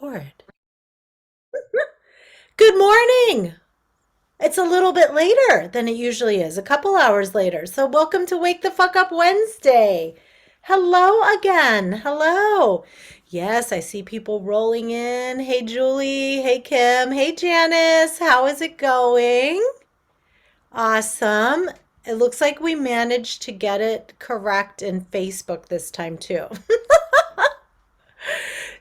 Record. Good morning. It's a little bit later than it usually is, a couple hours later. So, welcome to Wake the Fuck Up Wednesday. Hello again. Hello. Yes, I see people rolling in. Hey, Julie. Hey, Kim. Hey, Janice. How is it going? Awesome. It looks like we managed to get it correct in Facebook this time, too.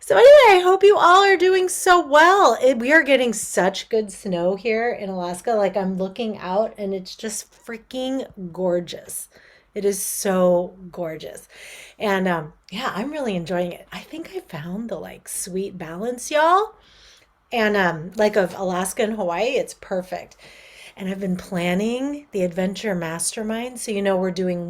So anyway, I hope you all are doing so well. We are getting such good snow here in Alaska. Like I'm looking out and it's just freaking gorgeous. It is so gorgeous. And yeah, I'm really enjoying it. I think I found the like sweet balance, y'all. And like of Alaska and Hawaii, it's perfect. And I've been planning the adventure mastermind. So, we're doing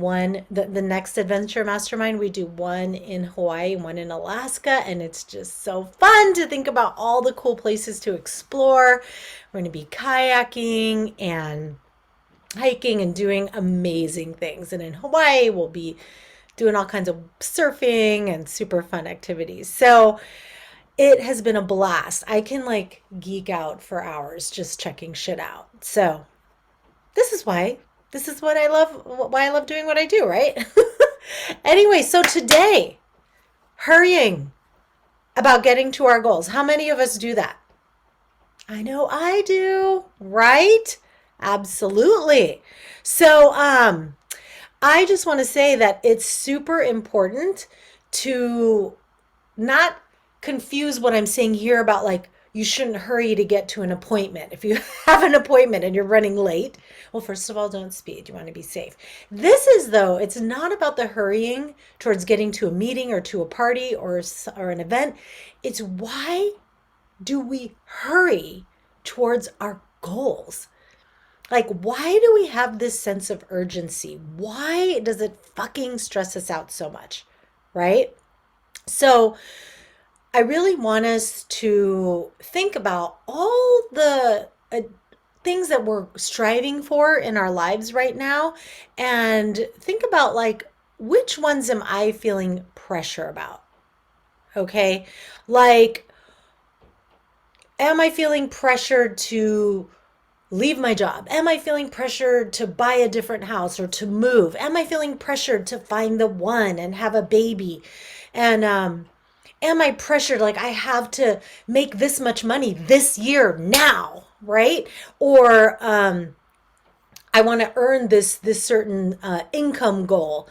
the next adventure mastermind, we do one in Hawaii, one in Alaska. And it's just so fun to think about all the cool places to explore. We're going to be kayaking and hiking and doing amazing things. And in Hawaii, we'll be doing all kinds of surfing and super fun activities. So, it has been a blast. I can like geek out for hours just checking shit out. So, this is why this is what I love why I love doing what I do, right? Anyway, so today, hurrying about getting to our goals. How many of us do that? I know I do, right? Absolutely. So, I just want to say that it's super important to not confuse what I'm saying here about like you shouldn't hurry to get to an appointment. If you have an appointment and you're running late, well, first of all, don't speed. You want to be safe. This is though, it's not about the hurrying towards getting to a meeting or to a party or an event. It's why do we hurry towards our goals? Like, why do we have this sense of urgency? Why does it fucking stress us out so much? Right? So, I really want us to think about all the things that we're striving for in our lives right now and think about like which ones am I feeling pressure about? Okay? Like, am I feeling pressured to leave my job? Am I feeling pressured to buy a different house or to move? Am I feeling pressured to find the one and have a baby? And am I pressured like I have to make this much money this year now, right? Or I want to earn this certain income goal,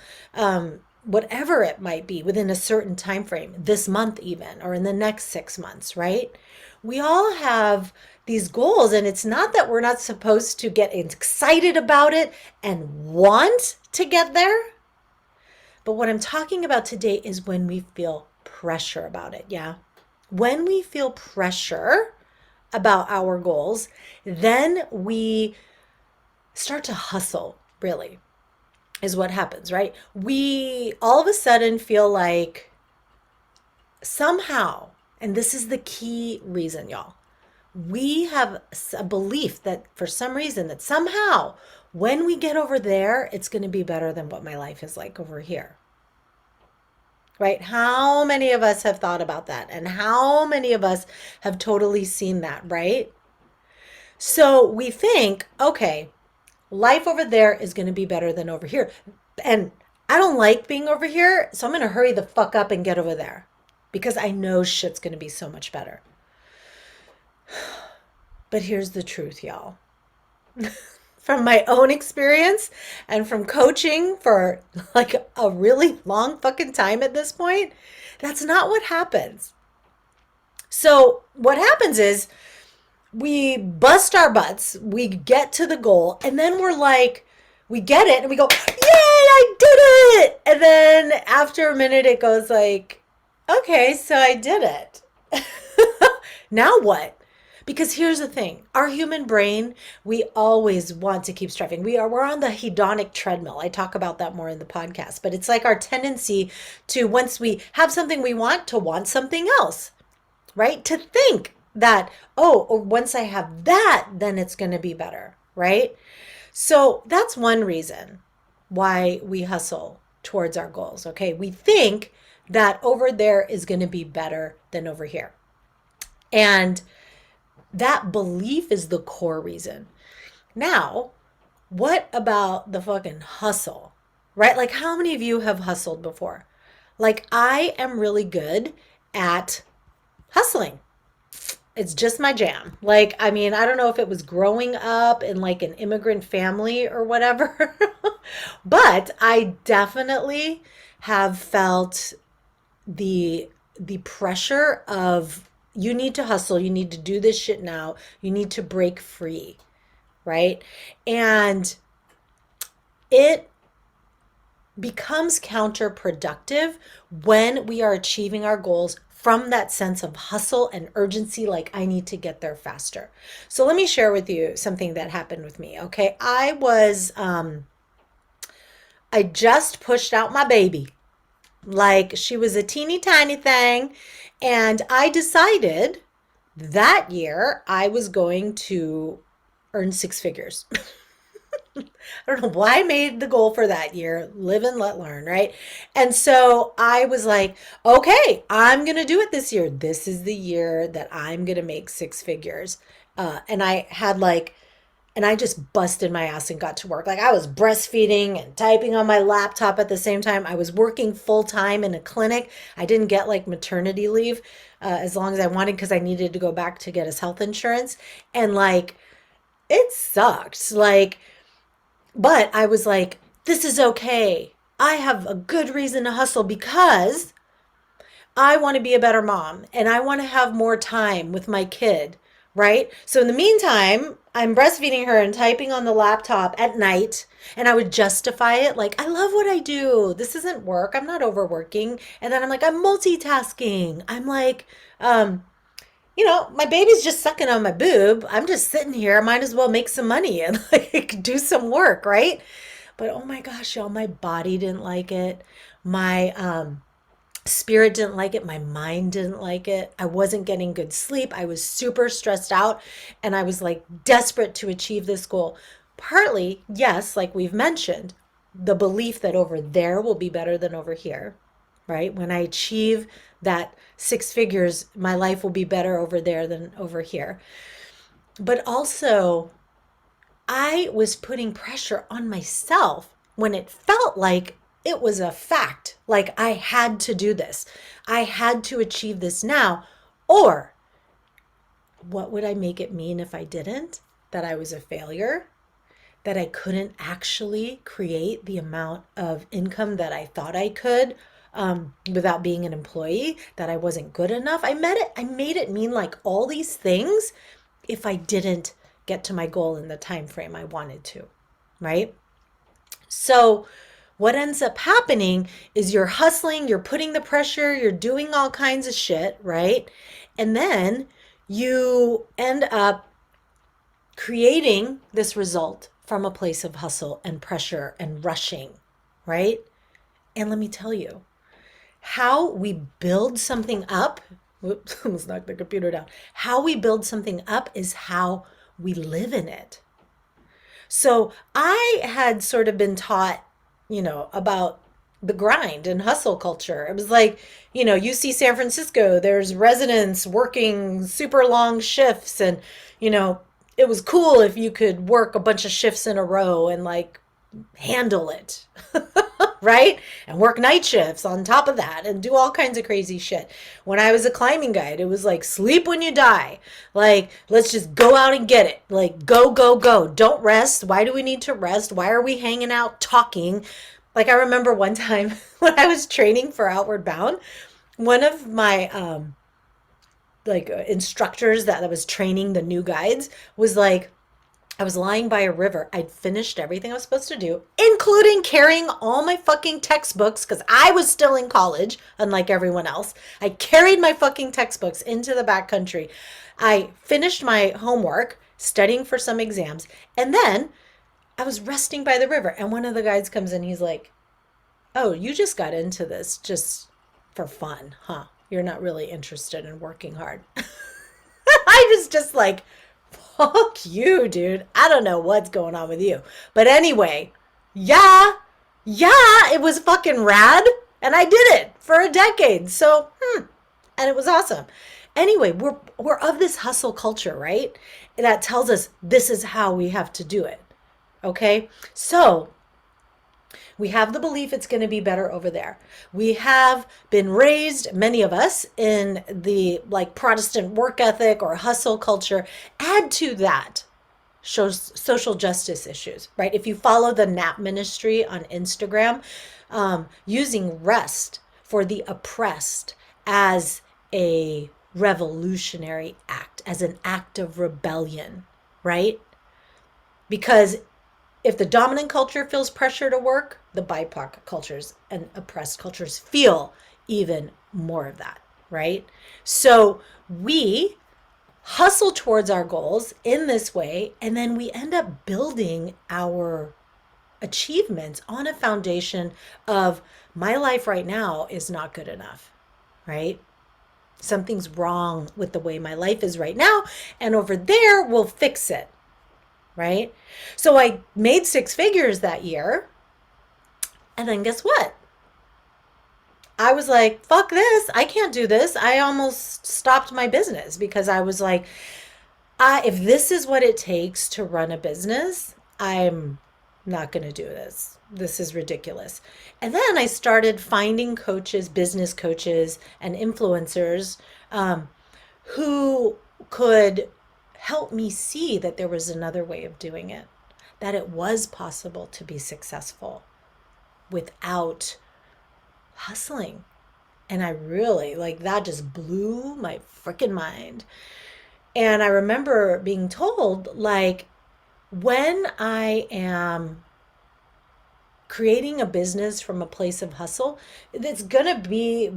whatever it might be within a certain time frame, this month even, or in the next 6 months, right? We all have these goals, and it's not that we're not supposed to get excited about it and want to get there. But what I'm talking about today is when we feel pressure about it. Yeah. When we feel pressure about our goals, then we start to hustle, really, is what happens, right? We all of a sudden feel like somehow, and this is the key reason, y'all, we have a belief that for some reason, that somehow when we get over there, it's going to be better than what my life is like over here. Right? How many of us have thought about that? And how many of us have totally seen that, right? So we think, okay, life over there is going to be better than over here. And I don't like being over here, so I'm going to hurry the fuck up and get over there because I know shit's going to be so much better. But here's the truth, y'all. From my own experience and from coaching for like a really long fucking time at this point, that's not what happens. So, what happens is we bust our butts, we get to the goal, and then we're like, we get it and we go, yay, I did it. And then after a minute, it goes like, okay, so I did it. Now what? Because here's the thing, our human brain, we always want to keep striving. We're on the hedonic treadmill. I talk about that more in the podcast, but it's like our tendency to, once we have something we want, to want something else, right? To think that, oh, or once I have that, then it's going to be better, right? So that's one reason why we hustle towards our goals. Okay. We think that over there is going to be better than over here. And that belief is the core reason. Now, what about the fucking hustle? Right? Like, how many of you have hustled before? Like, I am really good at hustling. It's just my jam. Like, I mean, I don't know if it was growing up in like an immigrant family or whatever, but I definitely have felt the the pressure of you need to hustle, you need to do this shit now, you need to break free, right? And it becomes counterproductive when we are achieving our goals from that sense of hustle and urgency, like I need to get there faster. So let me share with you something that happened with me. Okay. I just pushed out my baby. Like she was a teeny tiny thing. And I decided that year I was going to earn six figures. I don't know why I made the goal for that year. Live and let learn, right? And so I was like, okay, I'm going to do it this year. This is the year that I'm going to make six figures. And I had like, and I just busted my ass and got to work. Like I was breastfeeding and typing on my laptop at the same time. I was working full time in a clinic. I didn't get like maternity leave as long as I wanted because I needed to go back to get his health insurance. And like, it sucked. Like, but I was like, this is okay. I have a good reason to hustle because I want to be a better mom and I want to have more time with my kid, right? So in the meantime, I'm breastfeeding her and typing on the laptop at night, and I would justify it like, I love what I do. This isn't work. I'm not overworking. And then I'm like, I'm multitasking. I'm like, my baby's just sucking on my boob. I'm just sitting here. I might as well make some money and like do some work, right? But oh my gosh, y'all, my body didn't like it. My spirit didn't like it. My mind didn't like it. I wasn't getting good sleep. I was super stressed out and I was like desperate to achieve this goal. Partly, yes, like we've mentioned, the belief that over there will be better than over here, right? When I achieve that six figures, my life will be better over there than over here. But also, I was putting pressure on myself when it felt like it was a fact. Like I had to do this. I had to achieve this now. Or what would I make it mean if I didn't? That I was a failure? That I couldn't actually create the amount of income that I thought I could without being an employee, that I wasn't good enough. I made it mean like all these things if I didn't get to my goal in the time frame I wanted to, right? So what ends up happening is you're hustling, you're putting the pressure, you're doing all kinds of shit, right? And then you end up creating this result from a place of hustle and pressure and rushing, right? And let me tell you, how we build something up, whoops, almost knocked the computer down. How we build something up is how we live in it. So I had sort of been taught, about the grind and hustle culture. It was like, you see San Francisco, there's residents working super long shifts and, you know, it was cool if you could work a bunch of shifts in a row and like handle it. Right? And work night shifts on top of that and do all kinds of crazy shit. When I was a climbing guide, it was like sleep when you die. Like, let's just go out and get it. Like, go, go, go. Don't rest. Why do we need to rest? Why are we hanging out talking? Like, I remember one time when I was training for Outward Bound, one of my instructors that was training the new guides was like, I was lying by a river. I'd finished everything I was supposed to do, including carrying all my fucking textbooks because I was still in college, unlike everyone else. I carried my fucking textbooks into the backcountry. I finished my homework, studying for some exams, and then I was resting by the river. And one of the guides comes in. He's like, oh, you just got into this just for fun, huh? You're not really interested in working hard. I was just like, fuck you, dude. I don't know what's going on with you. But anyway, yeah, it was fucking rad. And I did it for a decade. So, and it was awesome. Anyway, we're of this hustle culture, right? That tells us this is how we have to do it. Okay? So, we have the belief it's going to be better over there. We have been raised, many of us, in the like Protestant work ethic or hustle culture. Add to that shows social justice issues, right? If you follow the NAP ministry on Instagram, using rest for the oppressed as a revolutionary act, as an act of rebellion, right? Because if the dominant culture feels pressure to work, the BIPOC cultures and oppressed cultures feel even more of that, right? So we hustle towards our goals in this way, and then we end up building our achievements on a foundation of my life right now is not good enough, right? Something's wrong with the way my life is right now, and over there we'll fix it, right? So I made six figures that year, and then guess what? I was like, fuck this. I can't do this. I almost stopped my business because I was like, if this is what it takes to run a business, I'm not going to do this. This is ridiculous. And then I started finding coaches, business coaches, and influencers who could help me see that there was another way of doing it, that it was possible to be successful without hustling. And I really, like, that just blew my freaking mind. And I remember being told, like, when I am creating a business from a place of hustle, it's going to be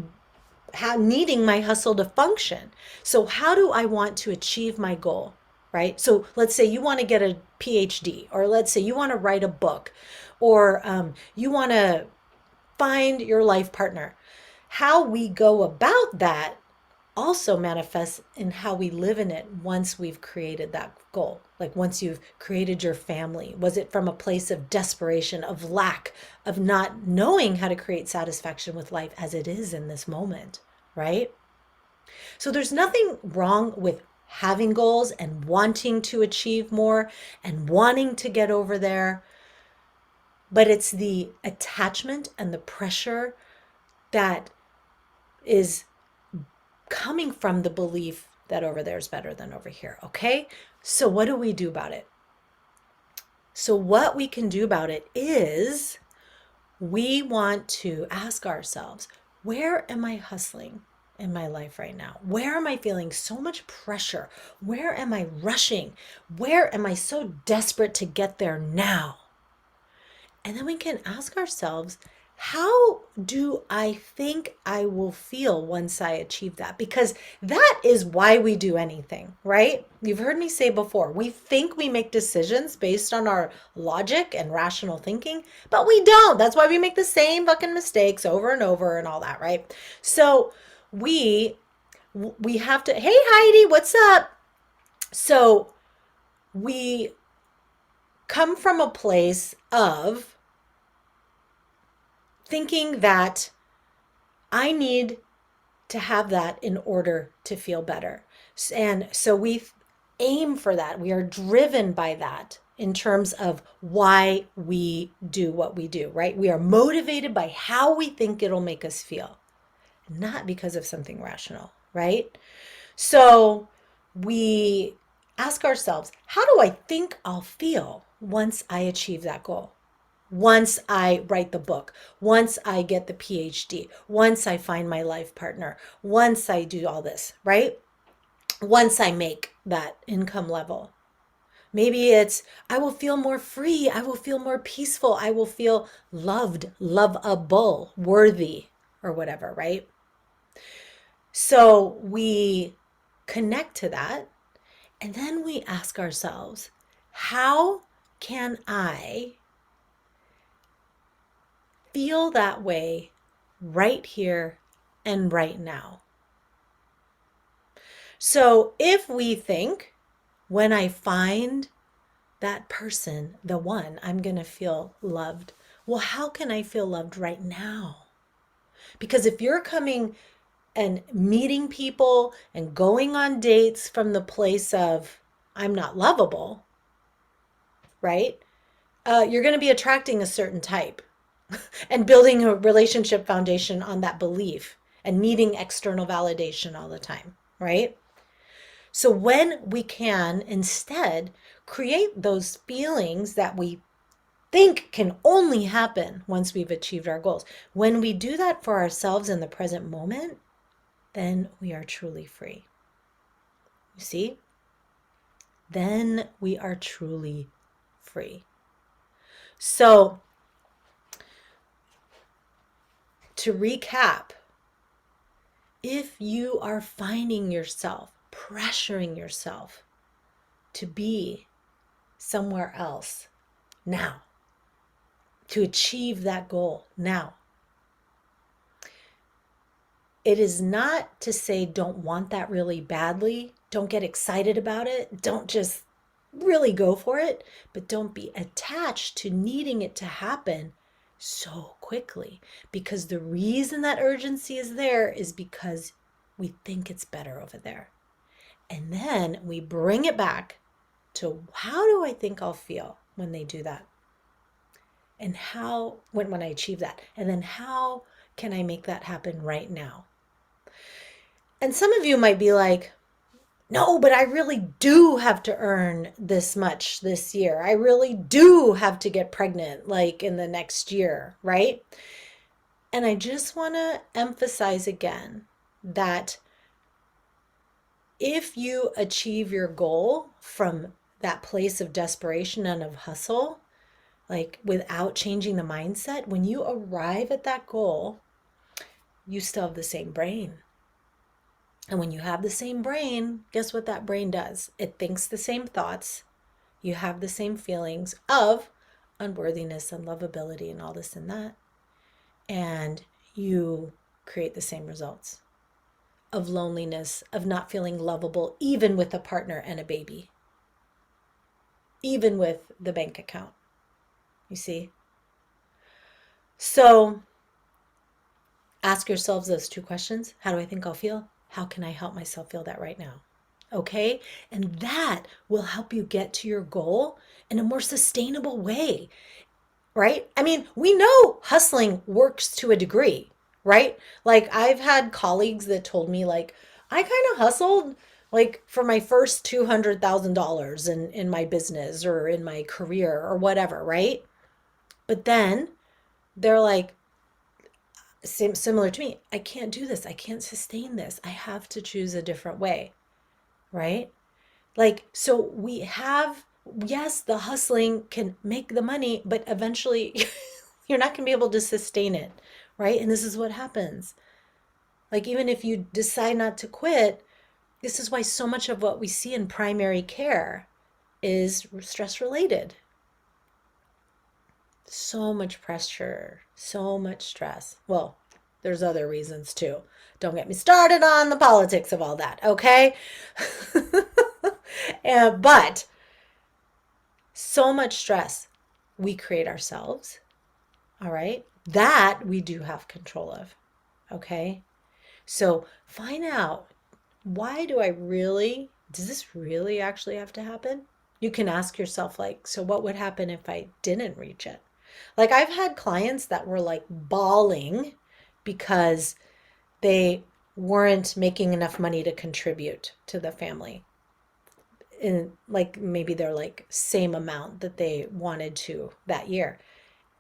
needing my hustle to function. So, how do I want to achieve my goal? Right? So, let's say you want to get a PhD, or let's say you want to write a book, or you want to find your life partner. How we go about that also manifests in how we live in it once we've created that goal. Like once you've created your family, was it from a place of desperation, of lack, of not knowing how to create satisfaction with life as it is in this moment, right? So there's nothing wrong with having goals and wanting to achieve more and wanting to get over there, but it's the attachment and the pressure that is coming from the belief that over there is better than over here. Okay. So what do we do about it? So what we can do about it is we want to ask ourselves, where am I hustling in my life right now? Where am I feeling so much pressure? Where am I rushing? Where am I so desperate to get there now? And then we can ask ourselves, how do I think I will feel once I achieve that? Because that is why we do anything, right? You've heard me say before, we think we make decisions based on our logic and rational thinking, but we don't. That's why we make the same fucking mistakes over and over and all that, right? So we have to, hey Heidi, what's up? So we come from a place of thinking that I need to have that in order to feel better. And so we aim for that. We are driven by that in terms of why we do what we do, right? We are motivated by how we think it'll make us feel, not because of something rational, right? So we ask ourselves, how do I think I'll feel once I achieve that goal? Once I write the book, once I get the PhD, once I find my life partner, once I do all this, right? Once I make that income level. Maybe it's, I will feel more free. I will feel more peaceful. I will feel loved, lovable, worthy, or whatever, right? So we connect to that. And then we ask ourselves, how can I feel that way right here and right now? So if we think, when I find that person, the one, I'm going to feel loved. Well, how can I feel loved right now? Because if you're coming and meeting people and going on dates from the place of I'm not lovable, right? You're going to be attracting a certain type and building a relationship foundation on that belief and needing external validation all the time, right? So when we can instead create those feelings that we think can only happen once we've achieved our goals, when we do that for ourselves in the present moment, then we are truly free. You see? Then we are truly free. So, to recap, if you are finding yourself pressuring yourself to be somewhere else now, to achieve that goal now, it is not to say don't want that really badly, don't get excited about it, don't just really go for it, but don't be attached to needing it to happen so quickly. Because the reason that urgency is there is because we think it's better over there. And then we bring it back to how do I think I'll feel when they do that? And how, when I achieve that? And then how can I make that happen right now? And some of you might be like, no, but I really do have to earn this much this year. I really do have to get pregnant like in the next year, right? And I just want to emphasize again that if you achieve your goal from that place of desperation and of hustle, like without changing the mindset, when you arrive at that goal, you still have the same brain. And when you have the same brain, guess what that brain does? It thinks the same thoughts. You have the same feelings of unworthiness, unlovability, and all this and that. And you create the same results of loneliness, of not feeling lovable, even with a partner and a baby, even with the bank account. You see? So ask yourselves those two questions. How do I think I'll feel? How can I help myself feel that right now? Okay? And that will help you get to your goal in a more sustainable way, right? I mean, we know hustling works to a degree, right? Like I've had colleagues that told me like, I kind of hustled like for my first $200,000 in my business or in my career or whatever, right? But then they're like, similar to me, I can't do this. I can't sustain this. I have to choose a different way, right? Like, so we have, yes, the hustling can make the money, but eventually you're not going to be able to sustain it, right? And this is what happens. Like, even if you decide not to quit, this is why so much of what we see in primary care is stress related. So much pressure, so much stress. Well, there's other reasons too. Don't get me started on the politics of all that, okay? But so much stress we create ourselves, all right? That we do have control of, okay? So find out, does this really actually have to happen? You can ask yourself, like, so what would happen if I didn't reach it? Like, I've had clients that were like bawling because they weren't making enough money to contribute to the family. In like maybe they're like same amount that they wanted to that year.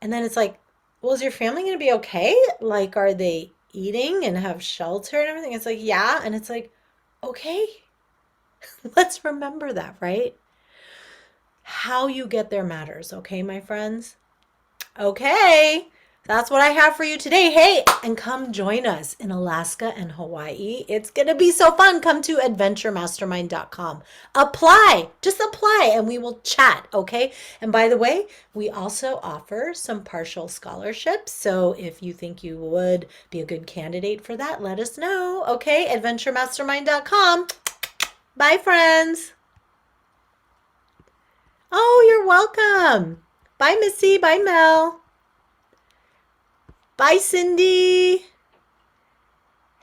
And then it's like, well, is your family going to be okay? Like, are they eating and have shelter and everything? It's like, yeah. And it's like, okay, let's remember that, right? How you get there matters, okay, my friends? Okay, that's what I have for you today. Hey, and come join us in Alaska and Hawaii. It's going to be so fun. Come to adventuremastermind.com. Just apply, and we will chat, okay? And by the way, we also offer some partial scholarships. So if you think you would be a good candidate for that, let us know, okay? Adventuremastermind.com. Bye, friends. Oh, you're welcome. Bye, Missy. Bye, Mel. Bye, Cindy.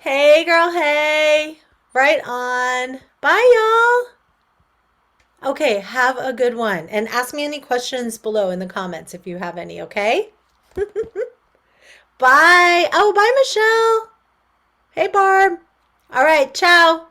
Hey, girl, hey. Right on. Bye, y'all. Okay, have a good one. And ask me any questions below in the comments if you have any, okay? Bye. Oh, bye, Michelle. Hey, Barb. All right, ciao.